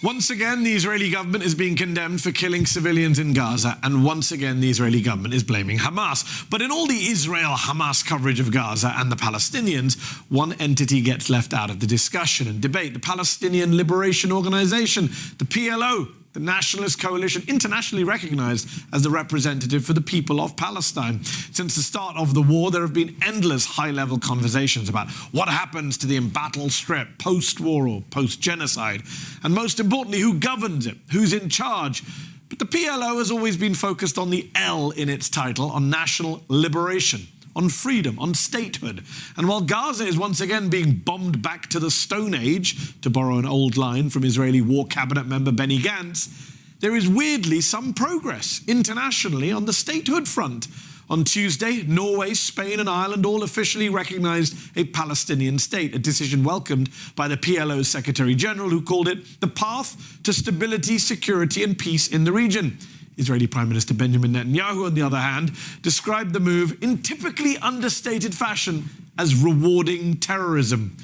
Once again, the Israeli government is being condemned for killing civilians in Gaza, and once again, the Israeli government is blaming Hamas. But in all the Israel-Hamas coverage of Gaza and the Palestinians, one entity gets left out of the discussion and debate: the Palestinian Liberation Organization, the PLO, the nationalist coalition, internationally recognized as the representative for the people of Palestine. Since the start of the war, there have been endless high-level conversations about what happens to the embattled strip post-war or post-genocide, and most importantly, who governs it, who's in charge. But the PLO has always been focused on the L in its title, on national liberation, on freedom, on statehood. And while Gaza is once again being bombed back to the Stone Age, to borrow an old line from Israeli War Cabinet member Benny Gantz, there is weirdly some progress internationally on the statehood front. On Tuesday, Norway, Spain and Ireland all officially recognized a Palestinian state, a decision welcomed by the PLO's Secretary-General, who called it the path to stability, security and peace in the region. Israeli Prime Minister Benjamin Netanyahu, on the other hand, described the move in typically understated fashion as rewarding terrorism.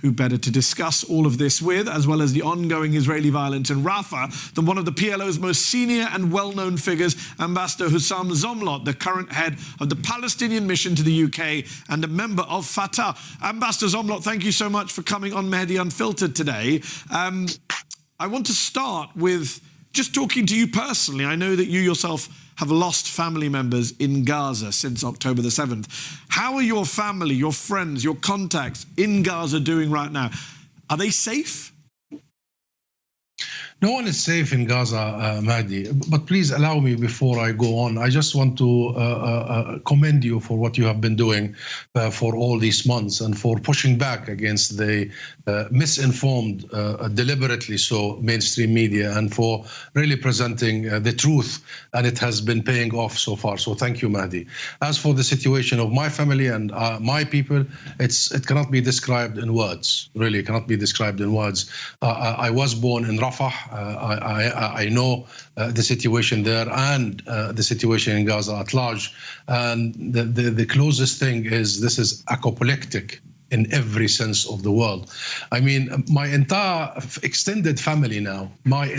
Who better to discuss all of this with, as well as the ongoing Israeli violence in Rafah, than one of the PLO's most senior and well-known figures, Ambassador Husam Zomlot, the current head of the Palestinian mission to the UK and a member of Fatah. Ambassador Zomlot, thank you so much for coming on Mehdi Unfiltered today. I want to start with just talking to you personally. I know that you yourself have lost family members in Gaza since October the 7th. How are your family, your friends, your contacts in Gaza doing right now? Are they safe? No one is safe in Gaza, Mehdi. But please allow me, before I go on, I just want to commend you for what you have been doing for all these months, and for pushing back against the misinformed, deliberately so, mainstream media, and for really presenting the truth. And it has been paying off so far. So thank you, Mehdi. As for the situation of my family and my people, it cannot be described in words. Really, it cannot be described in words. I was born in Rafah. I know the situation there and the situation in Gaza at large. And the closest thing is, this is apoplectic in every sense of the world. I mean, my entire extended family now, that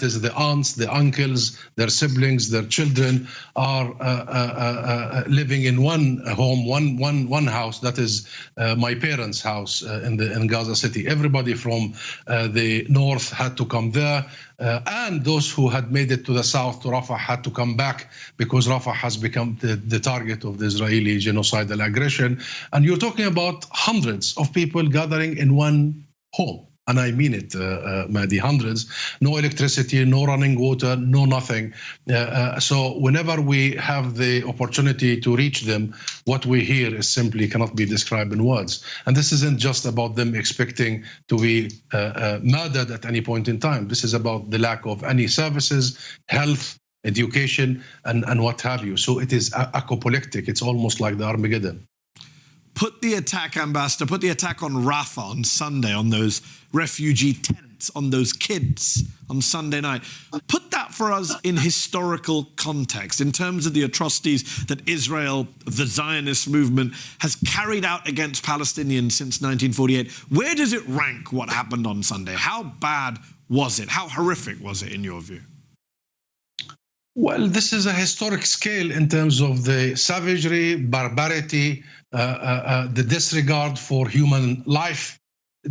is the aunts, the uncles, their siblings, their children, are living in one home, one house. That is my parents' house in Gaza City. Everybody from the north had to come there. And those who had made it to the south, to Rafah, had to come back, because Rafah has become the target of the Israeli genocidal aggression. And you're talking about hundreds of people gathering in one home. And I mean it, Mehdi, hundreds. No electricity, no running water, no nothing. So whenever we have the opportunity to reach them, what we hear is simply cannot be described in words. And this isn't just about them expecting to be murdered at any point in time. This is about the lack of any services, health, education, and what have you. So it is apoplectic. It's almost like the Armageddon. Put the attack, Ambassador, put the attack on Rafah on Sunday, on those refugee tents, on those kids on Sunday night. Put that for us in historical context, in terms of the atrocities that Israel, the Zionist movement, has carried out against Palestinians since 1948. Where does it rank what happened on Sunday? How bad was it? How horrific was it in your view? Well, this is a historic scale in terms of the savagery, barbarity, the disregard for human life.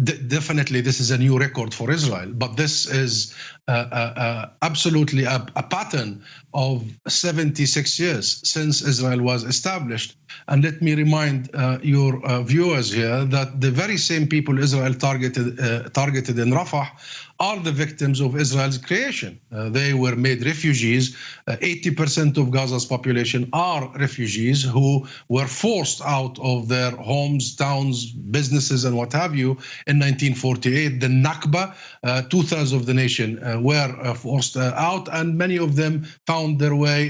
Definitely, this is a new record for Israel, but this is absolutely a pattern of 76 years since Israel was established. And let me remind your viewers here that the very same people Israel targeted in Rafah are the victims of Israel's creation. They were made refugees. 80% of Gaza's population are refugees who were forced out of their homes, towns, businesses, and what have you in 1948. The Nakba, 2/3 of the nation were forced out, and many of them found their way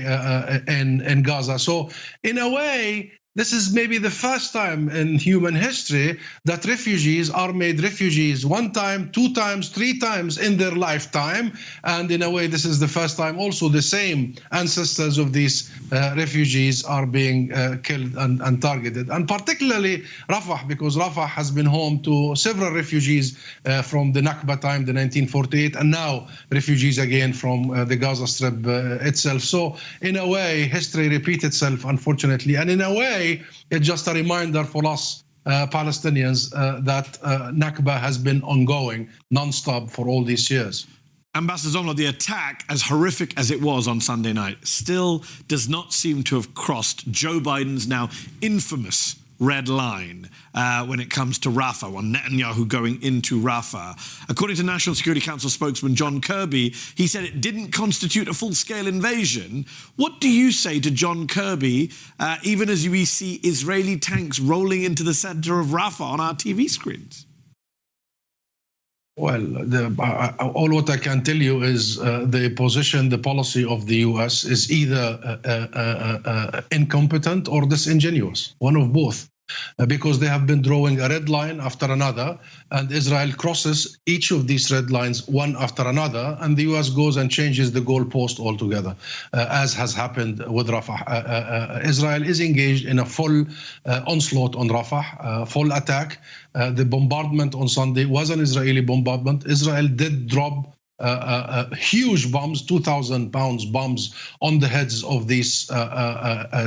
in Gaza. So in a way, this is maybe the first time in human history that refugees are made refugees one time, two times, three times in their lifetime. And in a way, this is the first time also the same ancestors of these refugees are being killed and targeted. And particularly Rafah, because Rafah has been home to several refugees from the Nakba time, the 1948, and now refugees again from the Gaza Strip itself. So in a way, history repeats itself, unfortunately. And in a way, it's just a reminder for us Palestinians that Nakba has been ongoing non-stop for all these years. Ambassador Zomlot, the attack, as horrific as it was on Sunday night, still does not seem to have crossed Joe Biden's now infamous red line when it comes to Rafah, on Netanyahu going into Rafah. According to National Security Council spokesman John Kirby, he said it didn't constitute a full-scale invasion. What do you say to John Kirby, even as we see Israeli tanks rolling into the center of Rafah on our TV screens? Well, all what I can tell you is the position, the policy of the U.S. is either incompetent or disingenuous, one of both. Because they have been drawing a red line after another, and Israel crosses each of these red lines one after another, and the U.S. goes and changes the goalpost altogether, as has happened with Rafah. Israel is engaged in a full onslaught on Rafah, full attack. The bombardment on Sunday was an Israeli bombardment. Israel did drop huge bombs, 2,000 pounds bombs on the heads of these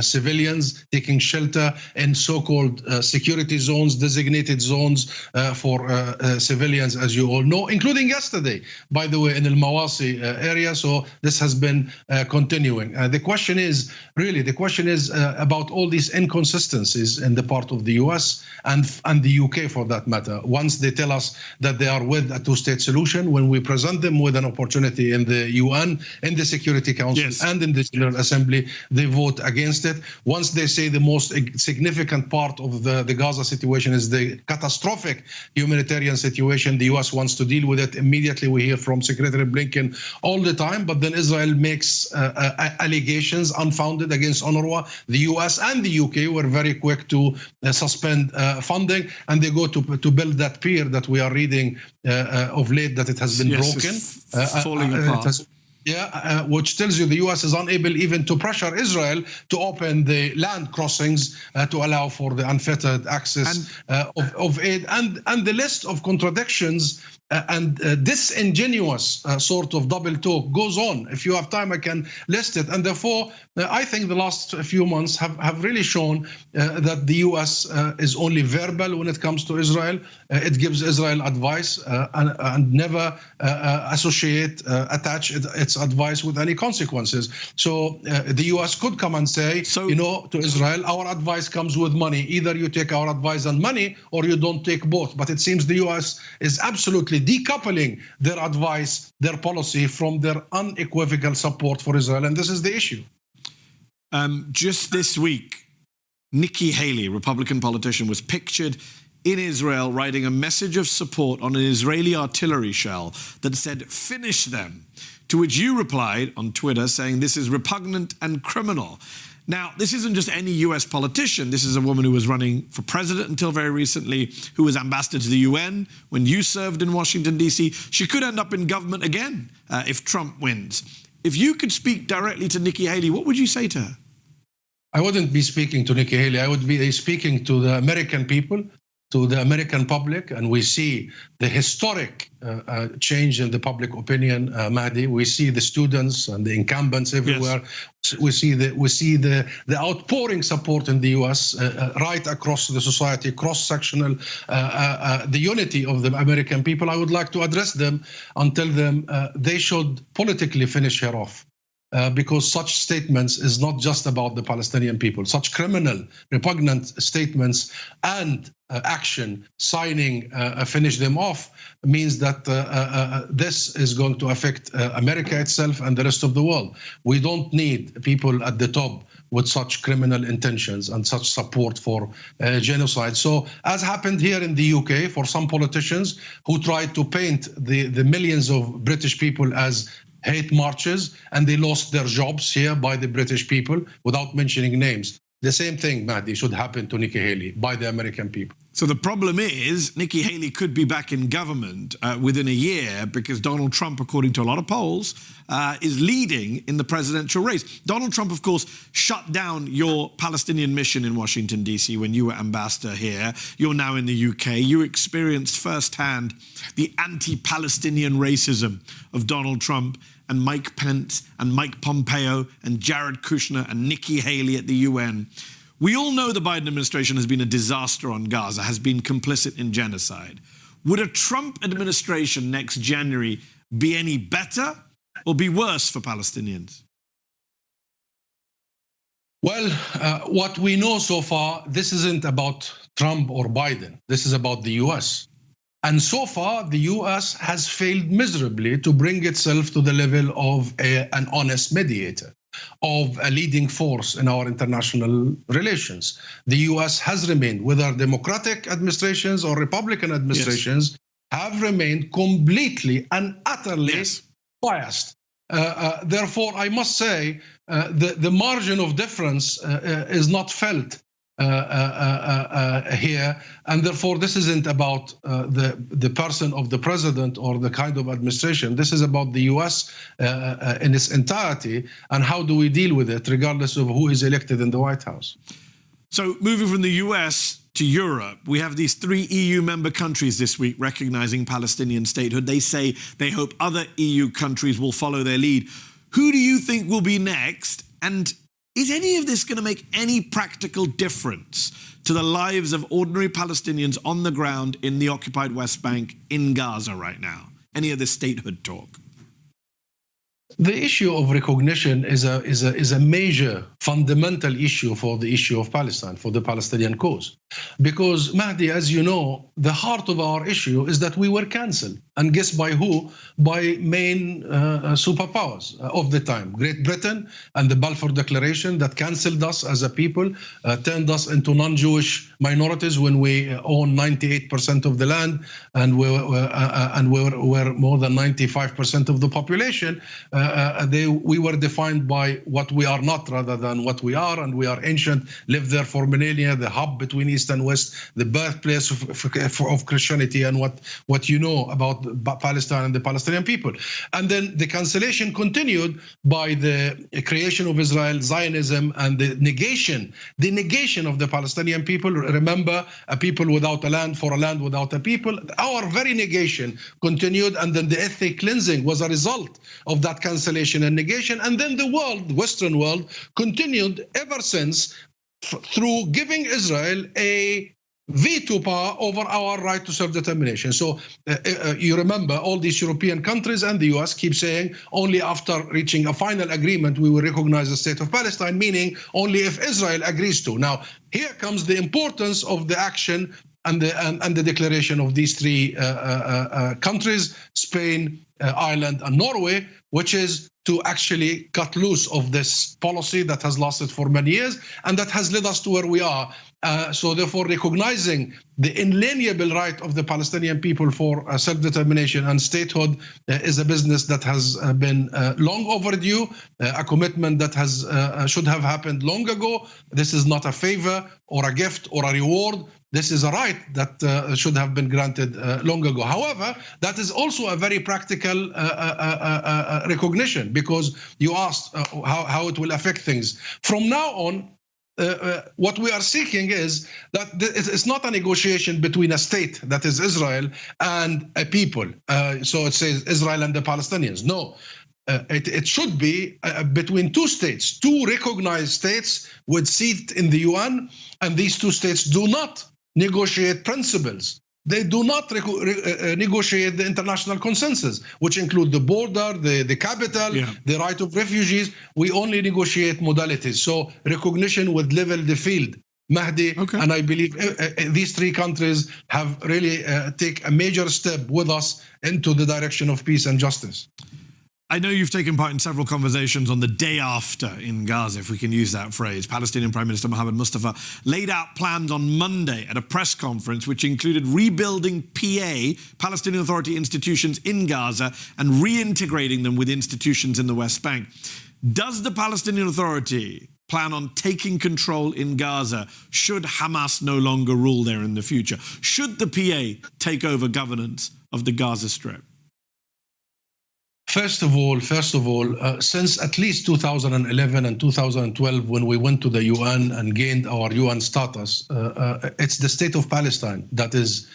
civilians taking shelter in so-called security zones, designated zones for civilians, as you all know, including yesterday, by the way, in the Mawasi area. So this has been continuing. The question is about all these inconsistencies in the part of the US and the UK, for that matter. Once they tell us that they are with a two-state solution, when we present them with an opportunity in the UN, in the Security Council, yes, and in the General Assembly, they vote against it. Once they say the most significant part of the Gaza situation is the catastrophic humanitarian situation, the US wants to deal with it immediately. We hear from Secretary Blinken all the time, but then Israel makes allegations unfounded against UNRWA. The US and the UK were very quick to suspend funding, and they go to build that pier that we are reading of late that it has been broken. Falling apart. Which tells you the U.S. is unable even to pressure Israel to open the land crossings to allow for the unfettered access of aid. And the list of contradictions and disingenuous sort of double talk goes on. If you have time, I can list it. And therefore, I think the last few months have really shown that the U.S. is only verbal when it comes to Israel. It gives Israel advice and never attach its advice with any consequences. So the U.S. could come and say, to Israel, our advice comes with money. Either you take our advice and money, or you don't take both. But it seems the U.S. is absolutely decoupling their advice, their policy, from their unequivocal support for Israel. And this is the issue. Just this week, Nikki Haley, Republican politician, was pictured in Israel writing a message of support on an Israeli artillery shell that said, "Finish them," to which you replied on Twitter saying this is repugnant and criminal. Now, this isn't just any US politician. This is a woman who was running for president until very recently, who was ambassador to the UN when you served in Washington, D.C. She could end up in government again if Trump wins. If you could speak directly to Nikki Haley, what would you say to her? I wouldn't be speaking to Nikki Haley. I would be speaking to the American people, to the American public, and we see the historic change in the public opinion, Mehdi. We see the students and the incumbents everywhere. Yes. We see the outpouring support in the U.S. Right across the society, cross-sectional, the unity of the American people. I would like to address them and tell them they should politically finish her off. Because such statements is not just about the Palestinian people. Such criminal, repugnant statements and action, signing, finish them off, means that this is going to affect America itself and the rest of the world. We don't need people at the top with such criminal intentions and such support for genocide. So, as happened here in the UK, for some politicians who tried to paint the millions of British people as hate marches, and they lost their jobs here by the British people without mentioning names. The same thing, Mehdi, should happen to Nikki Haley by the American people. So the problem is Nikki Haley could be back in government within a year because Donald Trump, according to a lot of polls, is leading in the presidential race. Donald Trump, of course, shut down your Palestinian mission in Washington, D.C. when you were ambassador here. You're now in the UK. You experienced firsthand the anti-Palestinian racism of Donald Trump and Mike Pence and Mike Pompeo and Jared Kushner and Nikki Haley at the UN. We all know the Biden administration has been a disaster on Gaza, has been complicit in genocide. Would a Trump administration next January be any better or be worse for Palestinians? Well, what we know so far, this isn't about Trump or Biden. This is about the US. And so far, the US has failed miserably to bring itself to the level of an honest mediator, of a leading force in our international relations. The US has remained, whether Democratic administrations or Republican administrations, have remained completely and utterly biased. Therefore, I must say the margin of difference is not felt here, and therefore this isn't about the person of the president or the kind of administration. This is about the US in its entirety, and how do we deal with it regardless of who is elected in the White House. So moving from the US to Europe, we have these 3 EU member countries this week recognizing Palestinian statehood. They say they hope other EU countries will follow their lead. Who do you think will be next? And is any of this going to make any practical difference to the lives of ordinary Palestinians on the ground in the occupied West Bank in Gaza right now? Any of this statehood talk? The issue of recognition is a major fundamental issue for the issue of Palestine, for the Palestinian cause. Because, Mehdi, as you know, the heart of our issue is that we were cancelled. And guess by who? By main superpowers of the time. Great Britain and the Balfour Declaration that cancelled us as a people, turned us into non-Jewish minorities when we own 98% of the land and we were more than 95% of the population. We were defined by what we are not rather than what we are, and we are ancient, lived there for millennia, the hub between East and West, the birthplace of Christianity, and what you know about Palestine and the Palestinian people. And then the cancellation continued by the creation of Israel, Zionism, and the negation of the Palestinian people. Remember, a people without a land for a land without a people. Our very negation continued, and then the ethnic cleansing was a result of that cancellation and negation. And then the world, the Western world, continued ever since through giving Israel a veto power over our right to self-determination. So you remember all these European countries and the US keep saying only after reaching a final agreement we will recognize the state of Palestine, meaning only if Israel agrees to. Now, here comes the importance of the action and the declaration of these 3 countries, Spain, Ireland, and Norway, which is to actually cut loose of this policy that has lasted for many years and that has led us to where we are. So therefore, recognizing the inalienable right of the Palestinian people for self-determination and statehood is a business that has been long overdue, a commitment that should have happened long ago. This is not a favor or a gift or a reward. This is a right that should have been granted long ago. However, that is also a very practical recognition, because you asked how it will affect things. From now on, what we are seeking is that it's not a negotiation between a state, that is Israel, and a people. So it says Israel and the Palestinians. No. It should be between 2 states, 2 recognized states with seat in the UN, and these 2 states do not negotiate principles. They do not negotiate the international consensus, which include the border, the capital, the right of refugees. We only negotiate modalities. So recognition would level the field, Mehdi. Okay. And I believe these 3 countries have really take a major step with us into the direction of peace and justice. I know you've taken part in several conversations on the day after in Gaza, if we can use that phrase. Palestinian Prime Minister Mohammed Mustafa laid out plans on Monday at a press conference which included rebuilding Palestinian Authority institutions in Gaza, and reintegrating them with institutions in the West Bank. Does the Palestinian Authority plan on taking control in Gaza should Hamas no longer rule there in the future? Should the PA take over governance of the Gaza Strip? First of all, since at least 2011 and 2012, when we went to the UN and gained our UN status, it's the state of Palestine that is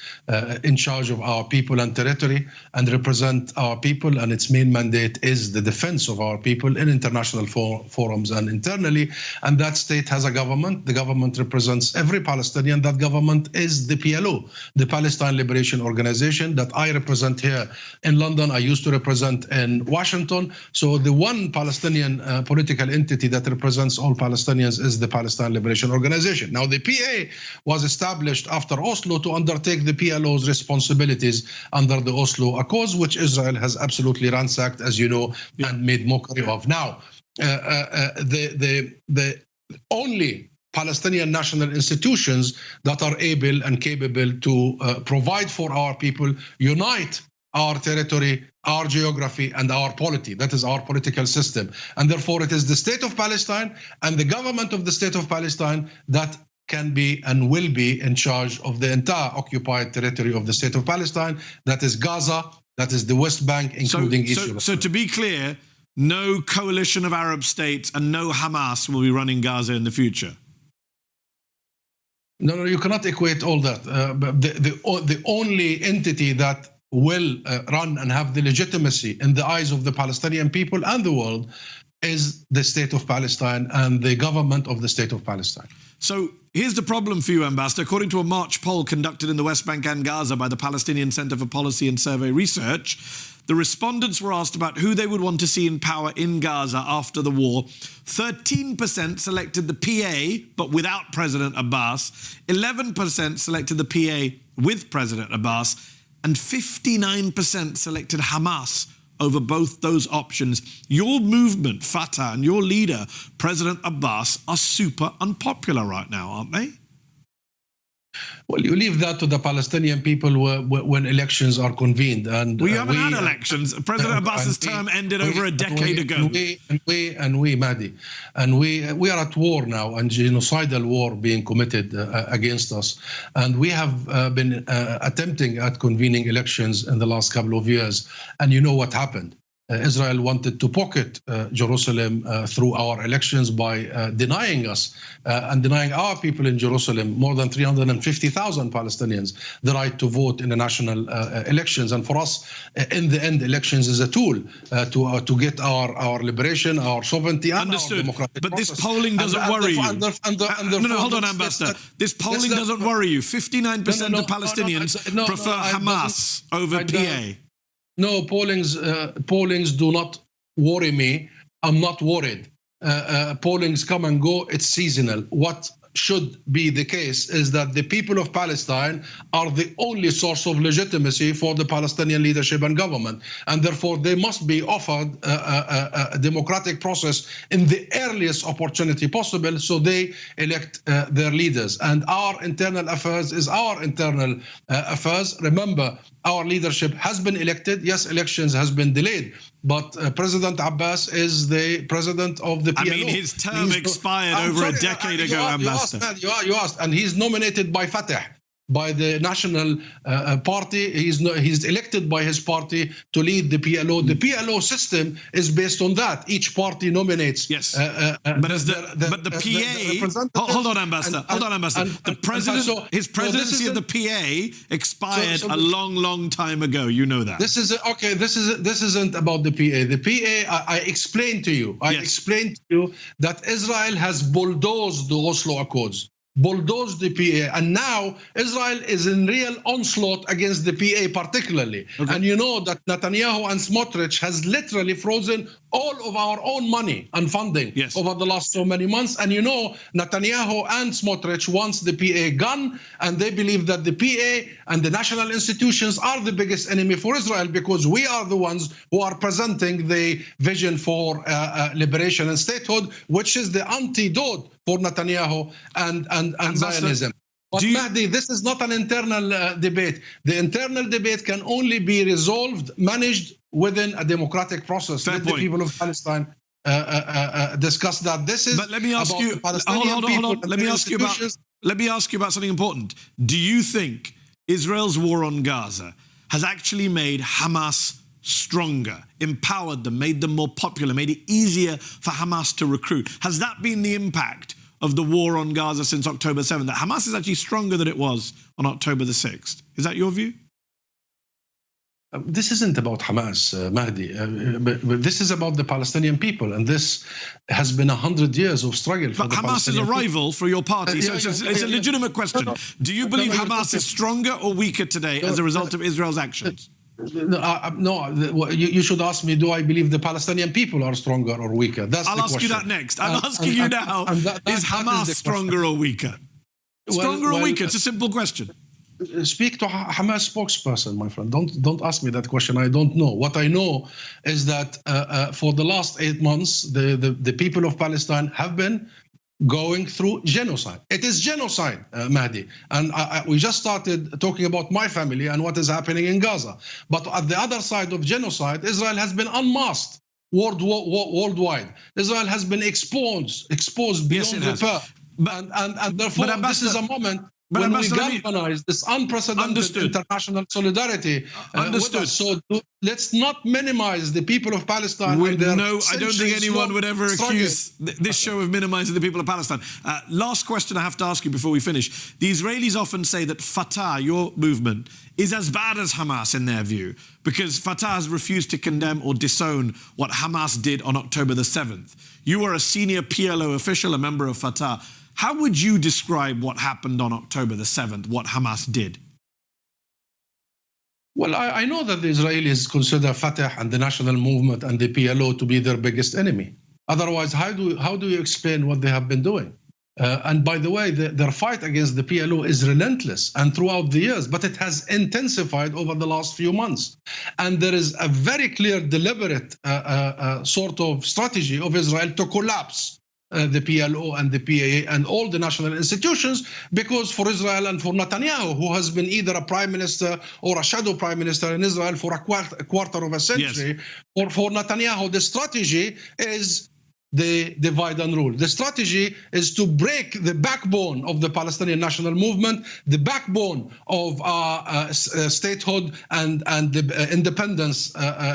in charge of our people and territory and represent our people, and its main mandate is the defense of our people in international forums and internally. And that state has a government. The government represents every Palestinian. That government is the PLO, the Palestine Liberation Organization, that I represent here in London. I used to represent in Washington. So the one Palestinian political entity that represents all Palestinians is the Palestine Liberation Organization. Now, the PA was established after Oslo to undertake the PLO's responsibilities under the Oslo Accords, which Israel has absolutely ransacked, as you know, and made mockery of. Now, the only Palestinian national institutions that are able and capable to provide for our people, unite our territory, our geography, and our polity. That is our political system. And therefore, it is the state of Palestine and the government of the state of Palestine that can be and will be in charge of the entire occupied territory of the state of Palestine. That is Gaza, that is the West Bank, including East Jerusalem. So to be clear, no coalition of Arab states and no Hamas will be running Gaza in the future? No, you cannot equate all that. The only entity that will run and have the legitimacy in the eyes of the Palestinian people and the world is the state of Palestine and the government of the state of Palestine. So here's the problem for you, Ambassador. According to a March poll conducted in the West Bank and Gaza by the Palestinian Center for Policy and Survey Research, the respondents were asked about who they would want to see in power in Gaza after the war. 13% selected the PA, but without President Abbas. 11% selected the PA with President Abbas. And 59% selected Hamas over both those options. Your movement, Fatah, and your leader, President Abbas, are super unpopular right now, aren't they? Well, you leave that to the Palestinian people when elections are convened. And we haven't had elections. President Abbas's term ended over a decade ago. Mehdi, we are at war now, and genocidal war being committed against us. And we have been attempting at convening elections in the last couple of years. And you know what happened. Israel wanted to pocket Jerusalem through our elections by denying us and denying our people in Jerusalem, more than 350,000 Palestinians, the right to vote in the national elections. And for us, in the end, elections is a tool to get our liberation, our sovereignty, and Understood. Our democratic But process. this polling doesn't worry you. No, hold on, Ambassador. This polling doesn't worry you. 59% of Palestinians prefer Hamas over PA. No, pollings do not worry me. I'm not worried. Pollings come and go. It's seasonal. What should be the case is that the people of Palestine are the only source of legitimacy for the Palestinian leadership and government. And therefore, they must be offered a democratic process in the earliest opportunity possible so they elect their leaders. And our internal affairs is our internal affairs. Remember, our leadership has been elected. Yes, elections has been delayed. But President Abbas is the president of the PLO. I mean, his term expired over a decade ago, Ambassador. You asked, and he's nominated by Fatah, by the national party. He's elected by his party to lead the PLO. The PLO system is based on that. Each party nominates. Yes, but the PA. Hold on, Ambassador. The president, his presidency of the PA expired a long time ago. You know that. This isn't about the PA. The PA. I explained to you. I explained to you that Israel has bulldozed the Oslo Accords. Bulldozed the PA, and now Israel is in real onslaught against the PA particularly. Okay. And you know that Netanyahu and Smotrich has literally frozen all of our own money and funding over the last so many months. And you know Netanyahu and Smotrich wants the PA gone, and they believe that the PA and the national institutions are the biggest enemy for Israel because we are the ones who are presenting the vision for liberation and statehood, which is the antidote for Netanyahu and Zionism. But Mehdi, this is not an internal debate. The internal debate can only be resolved, managed within a democratic process with the people of Palestine discuss that. This is. But let me ask you. Hold on. Let me ask you about something important. Do you think Israel's war on Gaza has actually made Hamas stronger, empowered them, made them more popular, made it easier for Hamas to recruit? Has that been the impact of the war on Gaza since October 7th, that Hamas is actually stronger than it was on October the 6th? Is that your view? This isn't about Hamas, Mehdi, but this is about the Palestinian people, and this has been 100 years of struggle for but the Hamas Palestinian is a rival for your party, so it's a legitimate question. Do you believe Hamas is stronger or weaker today as a result of Israel's actions? No, you should ask me, do I believe the Palestinian people are stronger or weaker? I'll ask you that next. I'm asking you now, is Hamas stronger or weaker? Stronger or weaker? It's a simple question. Speak to Hamas spokesperson, my friend. Don't ask me that question. I don't know. What I know is that for the last 8 months, the people of Palestine have been going through genocide. It is genocide, Mehdi. And we just started talking about my family and what is happening in Gaza. But at the other side of genocide, Israel has been unmasked worldwide. Israel has been exposed beyond repair. And therefore, this is a moment when we galvanize this unprecedented international solidarity with us. So let's not minimize the people of Palestine. No, I don't think anyone would ever accuse this show of minimizing the people of Palestine. Last question I have to ask you before we finish. The Israelis often say that Fatah, your movement, is as bad as Hamas in their view, because Fatah has refused to condemn or disown what Hamas did on October the 7th. You are a senior PLO official, a member of Fatah. How would you describe what happened on October the 7th, what Hamas did? Well, I know that the Israelis consider Fatah and the national movement and the PLO to be their biggest enemy. Otherwise, how do you explain what they have been doing? And by the way, their fight against the PLO is relentless and throughout the years, but it has intensified over the last few months. And there is a very clear, deliberate sort of strategy of Israel to collapse the PLO and the PAA and all the national institutions, because for Israel and for Netanyahu, who has been either a prime minister or a shadow prime minister in Israel for a quarter of a century, or for Netanyahu, the strategy is the divide and rule. The strategy is to break the backbone of the Palestinian national movement, the backbone of statehood and the independence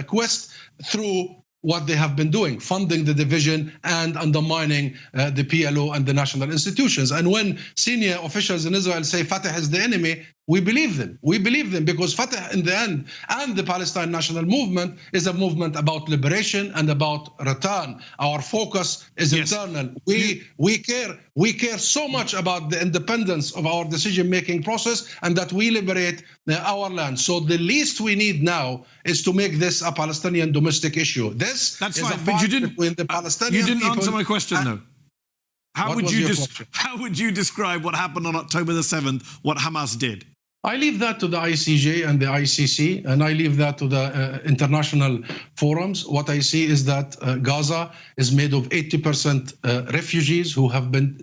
quest through what they have been doing, funding the division and undermining the PLO and the national institutions. And when senior officials in Israel say Fatah is the enemy, we believe them. We believe them because Fatah in the end and the Palestine national movement is a movement about liberation and about return. Our focus is internal. We care so much about the independence of our decision-making process and that we liberate our land. So the least we need now is to make this a Palestinian domestic issue. That's fine, but you didn't answer my question though. How would you describe what happened on October the 7th, what Hamas did? I leave that to the ICJ and the ICC, and I leave that to the international forums. What I see is that Gaza is made of 80% refugees who have been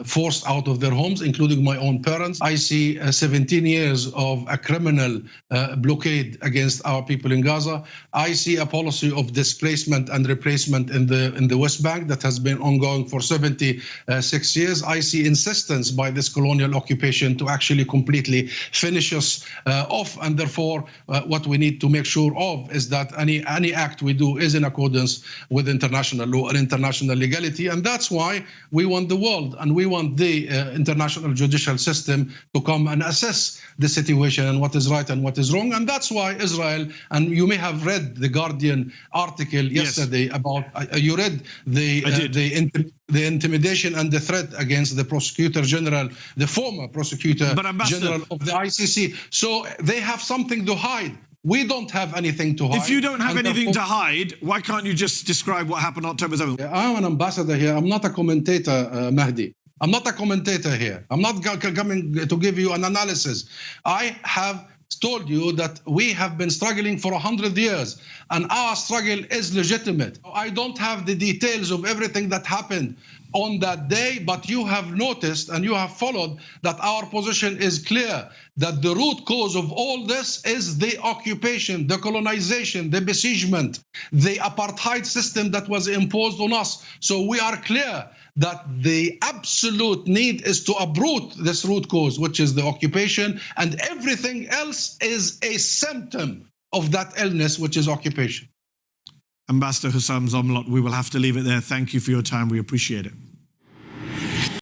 forced out of their homes, including my own parents. I see 17 years of a criminal blockade against our people in Gaza. I see a policy of displacement and replacement in the West Bank that has been ongoing for 76 years. I see insistence by this colonial occupation to actually completely finish us off, and therefore what we need to make sure of is that any act we do is in accordance with international law and international legality. And that's why we want the world and we want the international judicial system to come and assess the situation and what is right and what is wrong. And that's why Israel, and you may have read the Guardian article yesterday about, you read the intimidation and the threat against the prosecutor general, the former prosecutor general of the ICC. So they have something to hide. We don't have anything to hide. If you don't have anything to hide, why can't you just describe what happened on October 7th? I'm an ambassador here. I'm not a commentator, Mehdi. I'm not a commentator here. I'm not coming to give you an analysis. I have told you that we have been struggling for 100 years and our struggle is legitimate. I don't have the details of everything that happened on that day, but you have noticed and you have followed that our position is clear, that the root cause of all this is the occupation, the colonization, the besiegement, the apartheid system that was imposed on us. So we are clear that the absolute need is to uproot this root cause, which is the occupation, and everything else is a symptom of that illness, which is occupation. Ambassador Husam Zomlot, we will have to leave it there. Thank you for your time. We appreciate it.